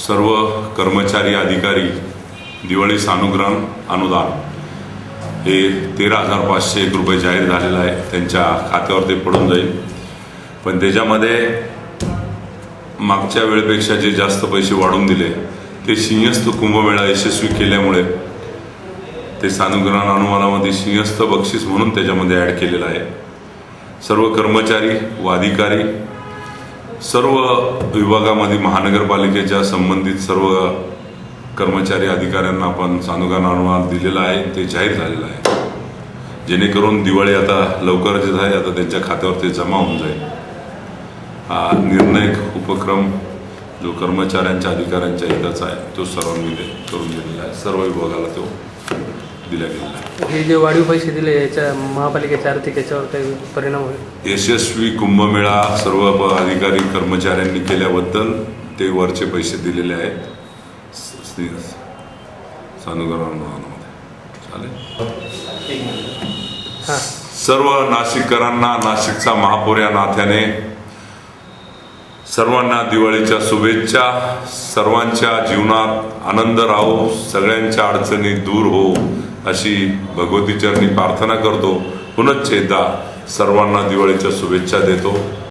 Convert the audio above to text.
सर्व कर्मचारी अधिकारी दिवाळी सानुग्रहण अनुदान हे 13,501 रुपये जाहीर झालेलं आहे. त्यांच्या खात्यावर ते पडून जाईल. पण त्याच्यामध्ये मागच्या वेळेपेक्षा जे जास्त पैसे वाढवून दिले ते सिंहस्थ कुंभमेळा यशस्वी केल्यामुळे ते सानुग्रहण अनुदानामध्ये सिंहस्थ बक्षीस म्हणून त्याच्यामध्ये ॲड केलेलं आहे. सर्व कर्मचारी व अधिकारी सर्व विभागामध्ये महानगरपालिकेच्या संबंधित सर्व कर्मचारी अधिकाऱ्यांना आपण सानुग्रहण अनुदान दिलेलं आहे. ते जाहीर झालेलं आहे, जेणेकरून दिवाळी आता लवकरच येत आहे. आता त्यांच्या खात्यावर ते जमा होऊन जाईल. हा निर्णायक उपक्रम जो कर्मचाऱ्यांच्या अधिकाऱ्यांच्या हिताचा आहे तो सर्वांनी करून दिलेला आहे. सर्व विभागाला तो दिला गेलेला आहे. हे जे वाढीव पैसे दिले याच्या महापालिकेच्या आर्थिक याच्यावर काही परिणाम होईल? यशस्वी कुंभमेळा सर्व अधिकारी कर्मचाऱ्यांनी केल्याबद्दल ते वरचे पैसे दिलेले आहेत सानुग्रहण अनुदानामध्ये. चालेल. सर्व नाशिककरांना, नाशिकचा महापौर या नात्याने सर्वांना दिवाळीच्या शुभेच्छा. सर्वांच्या जीवनात आनंद राहो, सगळ्यांच्या अडचणी दूर हो अशी भगवती चरणी प्रार्थना करतो. पुनश्च एकदा सर्वांना दिवाळीच्या शुभेच्छा देतो.